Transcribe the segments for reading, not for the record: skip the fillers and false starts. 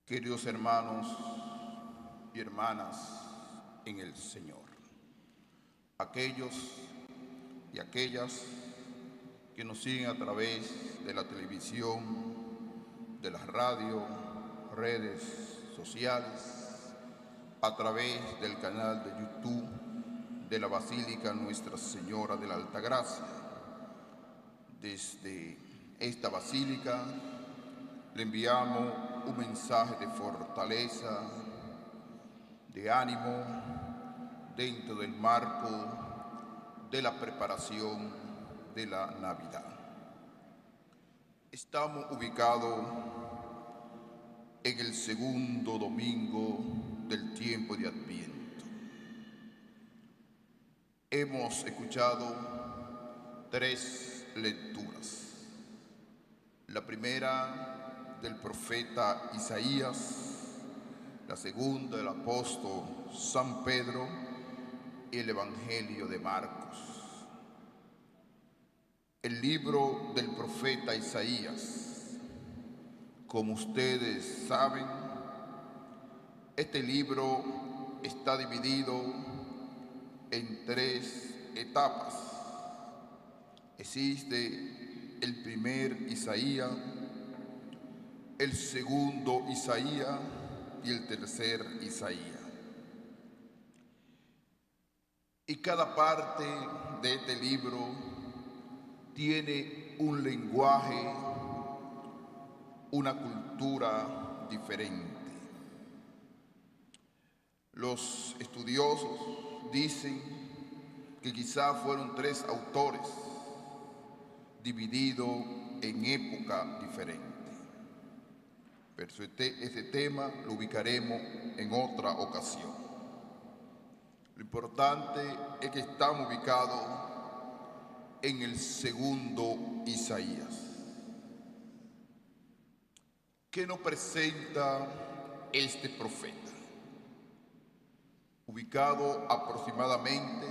Queridos hermanos y hermanas en el Señor, aquellos y aquellas que nos siguen a través de la televisión, de la radio, redes sociales, a través del canal de YouTube de la Basílica Nuestra Señora de la Altagracia. Desde esta basílica le enviamos un mensaje de fortaleza, de ánimo, dentro del marco de la preparación de la Navidad. Estamos ubicados en el segundo domingo del tiempo de Adviento. Hemos escuchado 3 lecturas. La primera del profeta Isaías, la segunda del apóstol San Pedro y el Evangelio de Marcos. El libro del profeta Isaías, como ustedes saben, este libro está dividido en 3 etapas. Existe el primer Isaías, el segundo Isaías y el tercer Isaías. Y cada parte de este libro tiene un lenguaje, una cultura diferente. Los estudiosos dicen que quizá fueron 3 autores divididos en época diferente. Pero ese tema lo ubicaremos en otra ocasión. Lo importante es que estamos ubicados en el segundo Isaías. ¿Qué nos presenta este profeta? Ubicado aproximadamente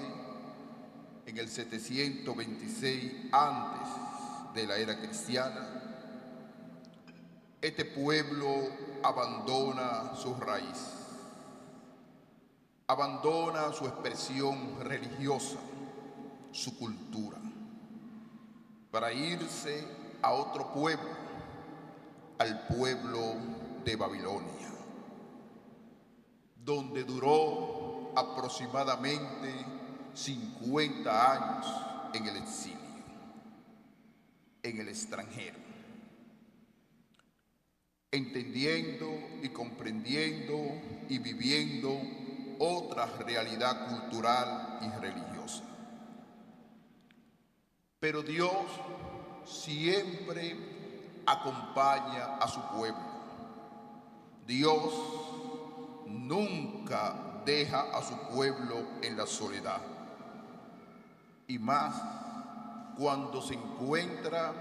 en el 726 antes de la era cristiana, este pueblo abandona su raíz, abandona su expresión religiosa, su cultura, para irse a otro pueblo, al pueblo de Babilonia, donde duró aproximadamente 50 años en el exilio, en el extranjero, entendiendo y comprendiendo y viviendo otra realidad cultural y religiosa. Pero Dios siempre acompaña a su pueblo. Dios nunca deja a su pueblo en la soledad, y más cuando se encuentra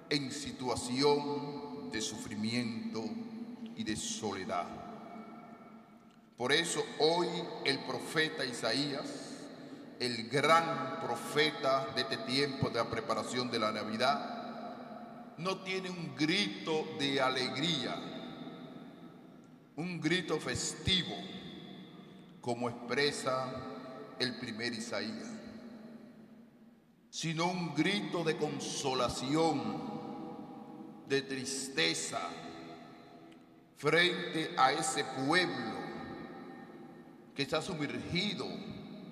en situación de sufrimiento y de soledad. Por eso hoy el profeta Isaías, el gran profeta de este tiempo de la preparación de la Navidad, no tiene un grito de alegría, un grito festivo, como expresa el primer Isaías, sino un grito de consolación, de tristeza, frente a ese pueblo que está sumergido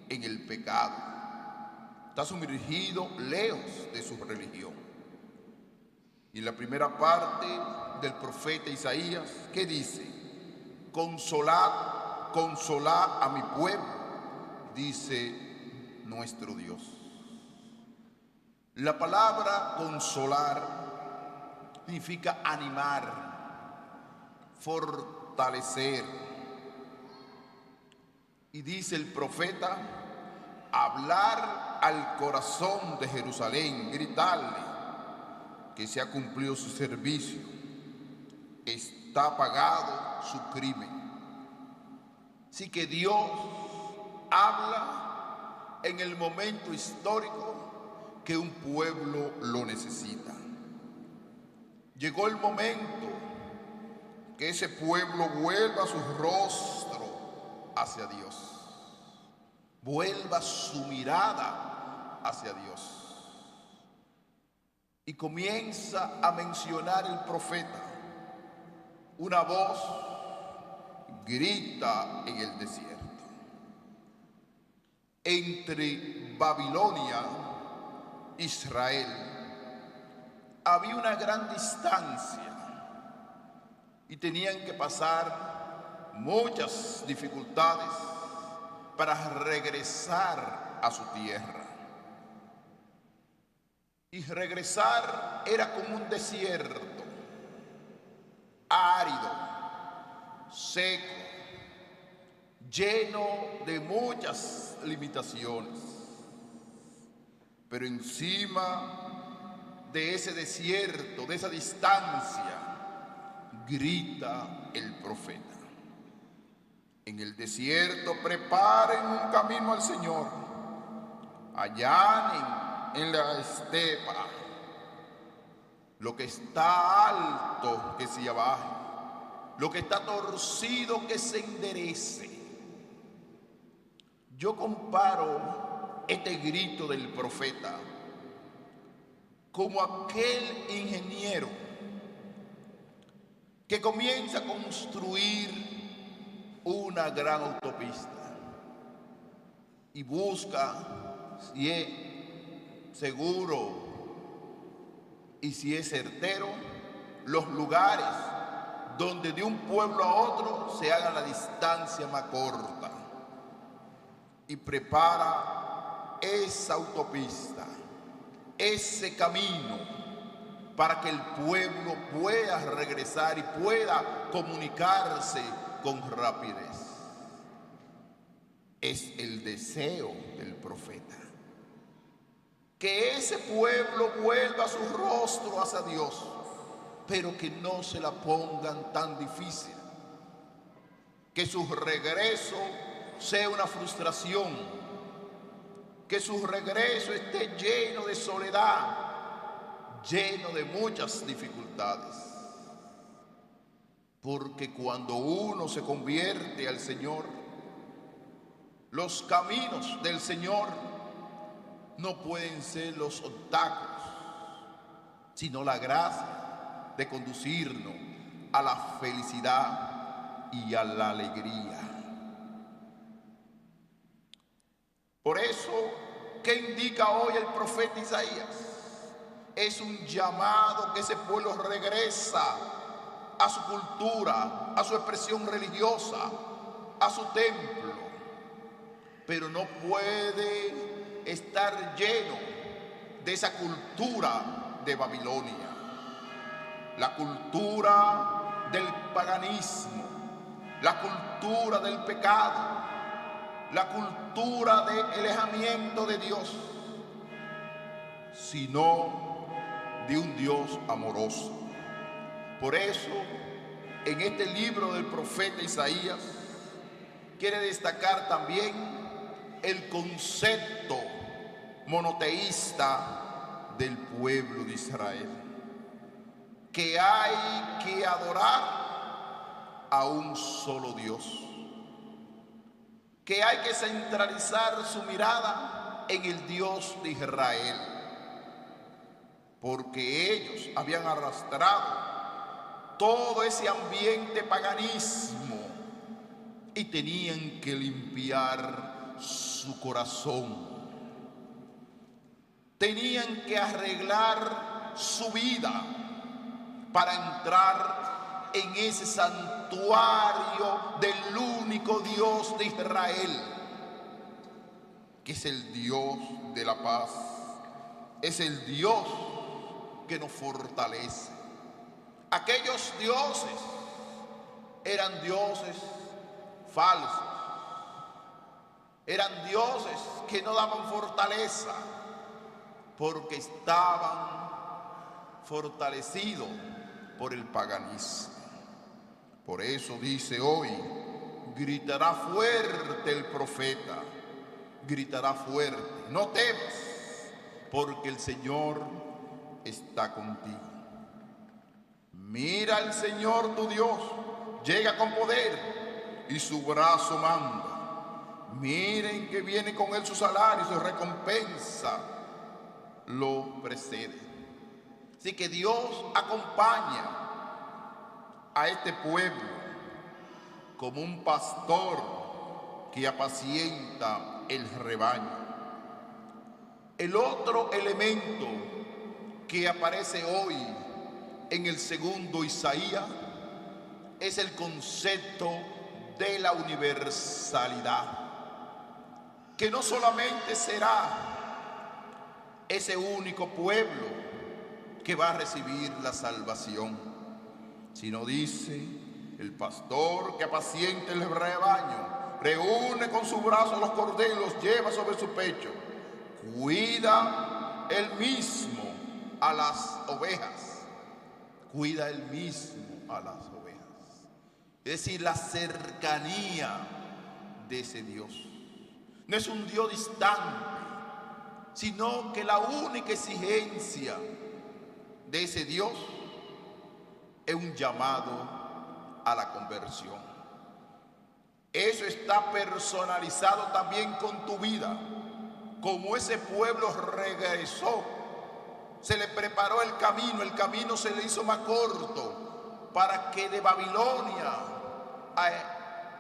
en el pecado, está sumergido lejos de su religión. Y en la primera parte del profeta Isaías, ¿qué dice? Consolad, consolad a mi pueblo, dice nuestro Dios. La palabra consolar significa animar, fortalecer. Y dice el profeta, hablar al corazón de Jerusalén, gritarle que se ha cumplido su servicio, está pagado su crimen. Así que Dios habla en el momento histórico que un pueblo lo necesita. Llegó el momento que ese pueblo vuelva su rostro hacia Dios, vuelva su mirada hacia Dios. Y comienza a mencionar el profeta. Una voz grita en el desierto. Entre Babilonia e Israel había una gran distancia y tenían que pasar muchas dificultades para regresar a su tierra. Y regresar era como un desierto, árido, seco, lleno de muchas limitaciones. Pero encima de ese desierto, de esa distancia, grita el profeta. En el desierto preparen un camino al Señor, allanen en la estepa lo que está alto que se abaje, lo que está torcido que se enderece. Yo comparo este grito del profeta como aquel ingeniero que comienza a construir una gran autopista y busca si es seguro y si es certero los lugares donde de un pueblo a otro se haga la distancia más corta, y prepara esa autopista, ese camino, para que el pueblo pueda regresar y pueda comunicarse con rapidez. Es el deseo del profeta, que ese pueblo vuelva su rostro hacia Dios, pero que no se la pongan tan difícil, que su regreso sea una frustración, que su regreso esté lleno de soledad, lleno de muchas dificultades. Porque cuando uno se convierte al Señor, los caminos del Señor no pueden ser los obstáculos, sino la gracia de conducirnos a la felicidad y a la alegría. Por eso, ¿qué indica hoy el profeta Isaías? Es un llamado que ese pueblo regresa a su cultura, a su expresión religiosa, a su templo, pero no puede estar lleno de esa cultura de Babilonia, la cultura del paganismo, la cultura del pecado, la cultura del alejamiento de Dios, sino de un Dios amoroso. Por eso, en este libro del profeta Isaías, quiere destacar también el concepto monoteísta del pueblo de Israel, que hay que adorar a un solo Dios, que hay que centralizar su mirada en el Dios de Israel, porque ellos habían arrastrado todo ese ambiente paganismo y tenían que limpiar su corazón, tenían que arreglar su vida para entrar en ese santuario del único Dios de Israel, que es el Dios de la paz, es el Dios que nos fortalece. Aquellos dioses eran dioses falsos, eran dioses que no daban fortaleza, porque estaban fortalecidos por el paganismo. Por eso dice hoy, gritará fuerte el profeta, gritará fuerte, no temas, porque el Señor está contigo. Mira al Señor tu Dios, llega con poder y su brazo manda. Miren que viene con él su salario, su recompensa lo precede. Así que Dios acompaña a este pueblo como un pastor que apacienta el rebaño. El otro elemento que aparece hoy en el segundo Isaías es el concepto de la universalidad, que no solamente será ese único pueblo que va a recibir la salvación, sino dice, el pastor que apacienta el rebaño, reúne con su brazo los corderos, los lleva sobre su pecho, cuida él mismo a las ovejas, cuida él mismo a las ovejas. Es decir, la cercanía de ese Dios. No es un Dios distante, sino que la única exigencia de ese Dios es un llamado a la conversión. Eso está personalizado también con tu vida. Como ese pueblo regresó, se le preparó el camino se le hizo más corto para que de Babilonia a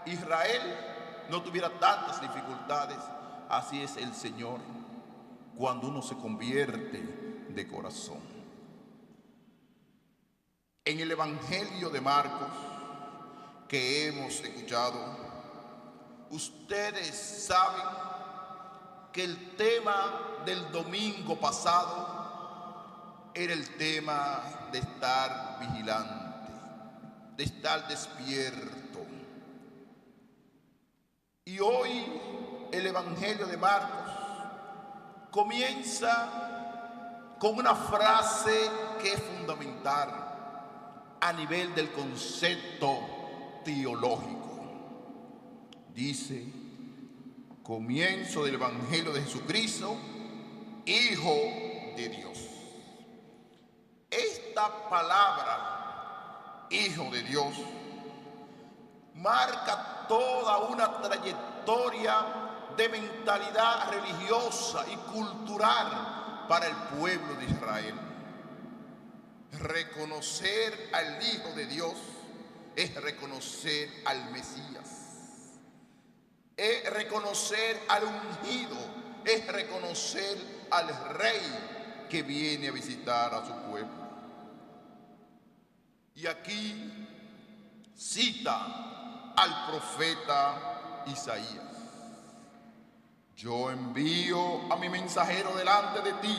Israel no tuviera tantas dificultades. Así es el Señor cuando uno se convierte de corazón. En el Evangelio de Marcos que hemos escuchado, ustedes saben que el tema del domingo pasado era el tema de estar vigilante, de estar despierto. Y hoy el Evangelio de Marcos comienza con una frase que es fundamental a nivel del concepto teológico. Dice, comienzo del Evangelio de Jesucristo, Hijo de Dios. Esta palabra, Hijo de Dios, marca toda una trayectoria de mentalidad religiosa y cultural para el pueblo de Israel. Reconocer al Hijo de Dios es reconocer al Mesías, es reconocer al ungido, es reconocer al Rey que viene a visitar a su pueblo. Y aquí cita al profeta Isaías: yo envío a mi mensajero delante de ti,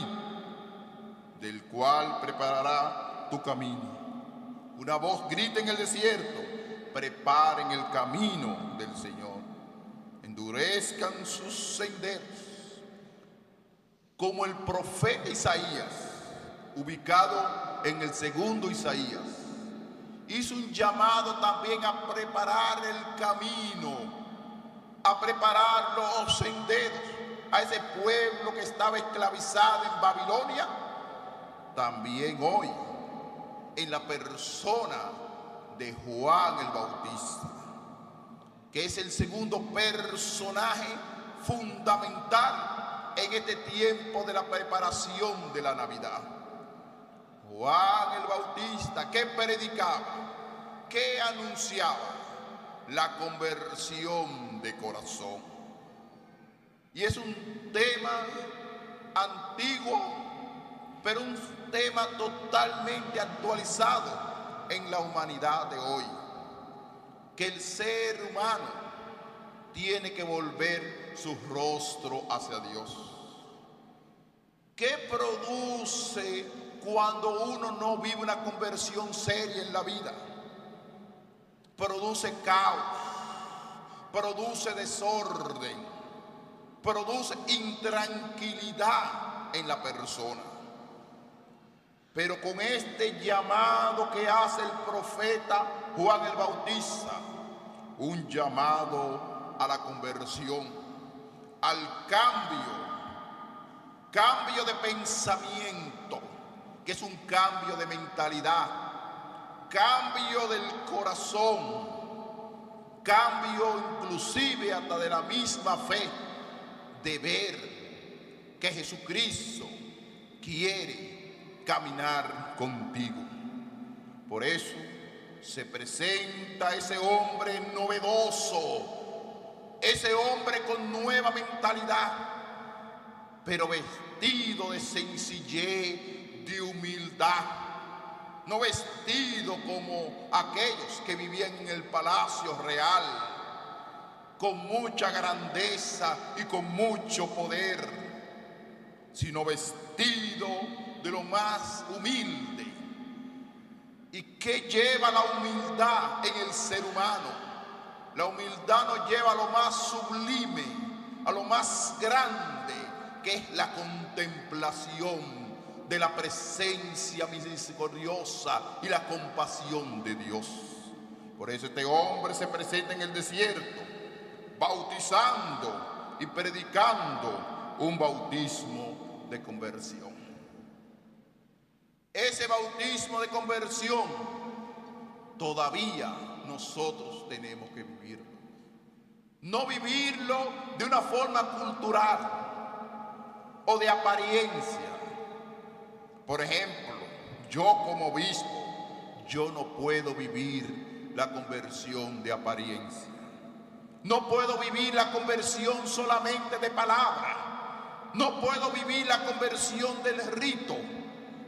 del cual preparará tu camino. Una voz grita en el desierto, preparen el camino del Señor, endurezcan sus senderos. Como el profeta Isaías, ubicado en el segundo Isaías, hizo un llamado también a preparar el camino, a preparar los senderos a ese pueblo que estaba esclavizado en Babilonia. También hoy, en la persona de Juan el Bautista, que es el segundo personaje fundamental en este tiempo de la preparación de la Navidad. Juan el Bautista, que predicaba, que anunciaba la conversión de corazón. Y es un tema antiguo, pero un tema totalmente actualizado en la humanidad de hoy, que el ser humano tiene que volver su rostro hacia Dios. ¿Qué produce cuando uno no vive una conversión seria en la vida? Produce caos, produce desorden, produce intranquilidad en la persona. Pero con este llamado que hace el profeta Juan el Bautista, un llamado a la conversión, al cambio de pensamiento, que es un cambio de mentalidad, cambio del corazón, cambio inclusive hasta de la misma fe, de ver que Jesucristo quiere caminar contigo. Por eso se presenta ese hombre novedoso, ese hombre con nueva mentalidad, pero vestido de sencillez, de humildad, no vestido como aquellos que vivían en el palacio real, con mucha grandeza y con mucho poder, sino vestido de lo más humilde. ¿Y qué lleva la humildad en el ser humano? La humildad nos lleva a lo más sublime, a lo más grande, que es la contemplación de la presencia misericordiosa y la compasión de Dios. Por eso este hombre se presenta en el desierto, bautizando y predicando un bautismo de conversión. Ese bautismo de conversión todavía nosotros tenemos que vivirlo. No vivirlo de una forma cultural o de apariencia. Por ejemplo, yo como obispo, yo no puedo vivir la conversión de apariencia. No puedo vivir la conversión solamente de palabra. No puedo vivir la conversión del rito.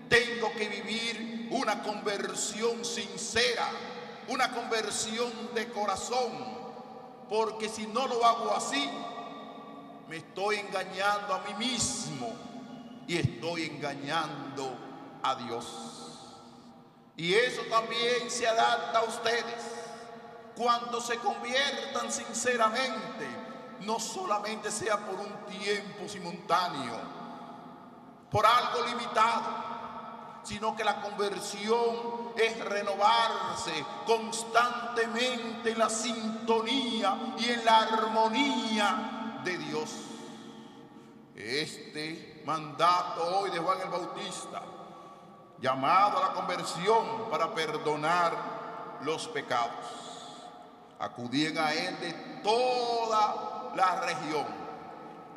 Tengo que vivir una conversión sincera, una conversión de corazón, porque si no lo hago así, me estoy engañando a mí mismo y estoy engañando a Dios. Y eso también se adapta a ustedes. Cuando se conviertan sinceramente, no solamente sea por un tiempo simultáneo, por algo limitado, sino que la conversión es renovarse constantemente en la sintonía y en la armonía de Dios. Este mandato hoy de Juan el Bautista, llamado a la conversión para perdonar los pecados, acudían a él de toda la región.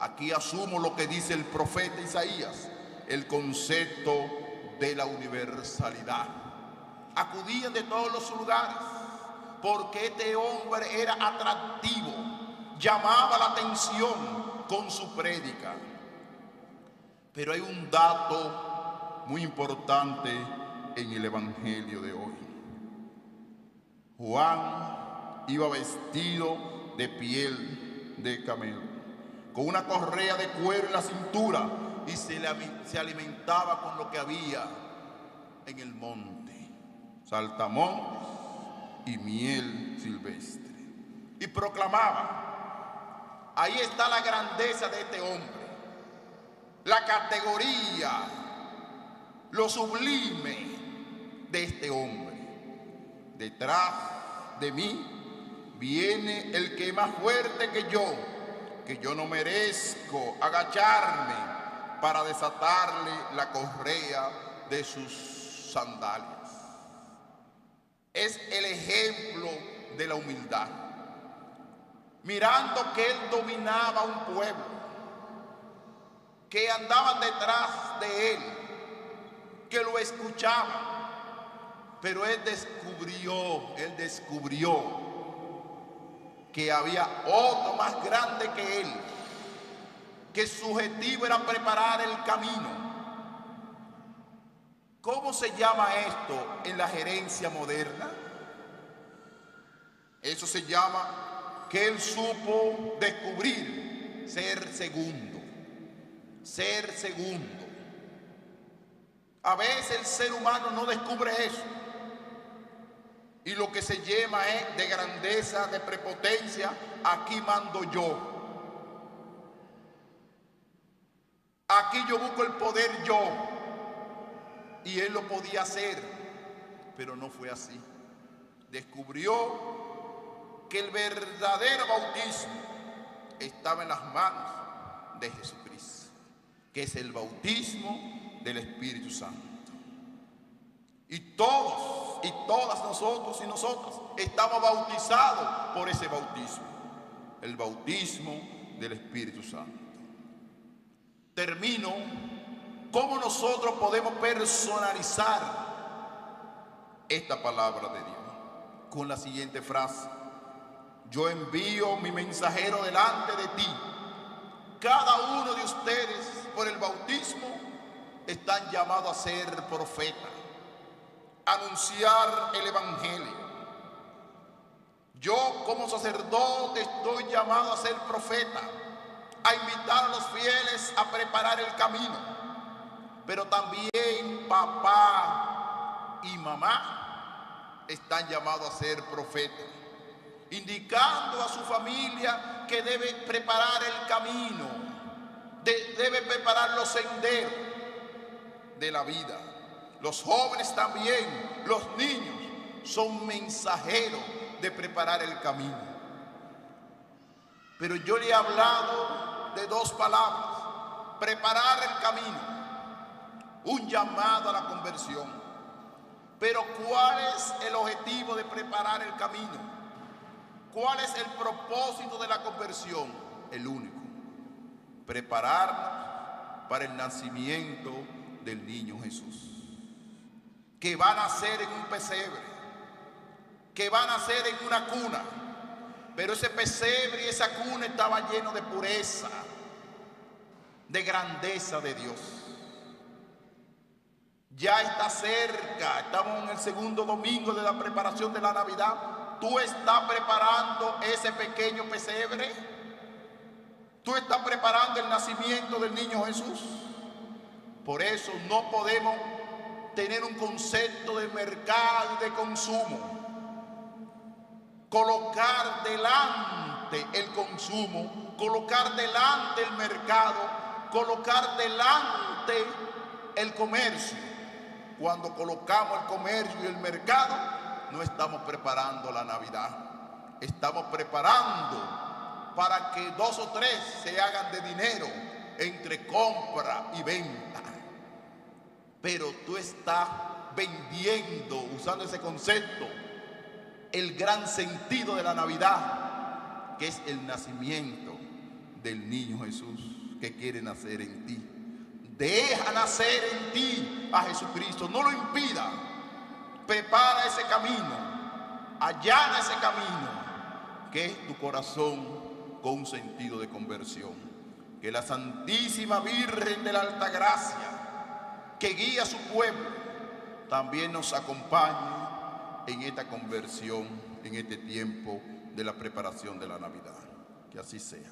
Aquí asumo lo que dice el profeta Isaías, el concepto de la universalidad. Acudían de todos los lugares porque este hombre era atractivo, llamaba la atención con su prédica. Pero hay un dato muy importante en el evangelio de hoy. Juan iba vestido de piel de camelo, con una correa de cuero en la cintura, y se alimentaba con lo que había en el monte, saltamontes y miel silvestre. Y proclamaba: ahí está la grandeza de este hombre, la categoría, lo sublime de este hombre. Detrás de mí viene el que es más fuerte que yo no merezco agacharme para desatarle la correa de sus sandalias. Es el ejemplo de la humildad. Mirando que él dominaba un pueblo, que andaban detrás de él, que lo escuchaban, pero él descubrió que había otro más grande que él, que su objetivo era preparar el camino. ¿Cómo se llama esto en la gerencia moderna? Eso se llama que él supo descubrir, ser segundo. Ser segundo. A veces el ser humano no descubre eso. Y lo que se llama es de grandeza, de prepotencia, aquí mando yo. Aquí yo busco el poder yo. Y él lo podía hacer, pero no fue así. Descubrió que el verdadero bautismo estaba en las manos de Jesucristo, que es el bautismo del Espíritu Santo. Y todos y todas nosotros y nosotras estamos bautizados por ese bautismo, el bautismo del Espíritu Santo. Termino. ¿Cómo nosotros podemos personalizar esta palabra de Dios? Con la siguiente frase: yo envío mi mensajero delante de ti. Cada uno de ustedes, por el bautismo, están llamados a ser profetas, a anunciar el Evangelio. Yo, como sacerdote, estoy llamado a ser profeta, a invitar a los fieles a preparar el camino. Pero también papá y mamá están llamados a ser profetas, indicando a su familia que debe preparar el camino, debe preparar los senderos de la vida. Los jóvenes también, los niños, son mensajeros de preparar el camino. Pero yo le he hablado de dos palabras: preparar el camino, un llamado a la conversión. Pero ¿cuál es el objetivo de preparar el camino? ¿Cuál es el propósito de la conversión? El único: prepararnos para el nacimiento del niño Jesús, que va a nacer en un pesebre, que va a nacer en una cuna. Pero ese pesebre y esa cuna estaba lleno de pureza, de grandeza de Dios. Ya está cerca, estamos en el segundo domingo de la preparación de la Navidad. ¿Tú estás preparando ese pequeño pesebre? ¿Tú estás preparando el nacimiento del niño Jesús? Por eso no podemos tener un concepto de mercado y de consumo. Colocar delante el consumo, colocar delante el mercado, colocar delante el comercio. Cuando colocamos el comercio y el mercado, no estamos preparando la Navidad. Estamos preparando para que 2 o 3 se hagan de dinero entre compra y venta. Pero tú estás vendiendo, usando ese concepto, el gran sentido de la Navidad, que es el nacimiento del niño Jesús que quiere nacer en ti. Deja nacer en ti a Jesucristo, no lo impida. Prepara ese camino, allana ese camino, que es tu corazón con un sentido de conversión. Que la Santísima Virgen de la Altagracia, que guía a su pueblo, también nos acompañe en esta conversión, en este tiempo de la preparación de la Navidad. Que así sea.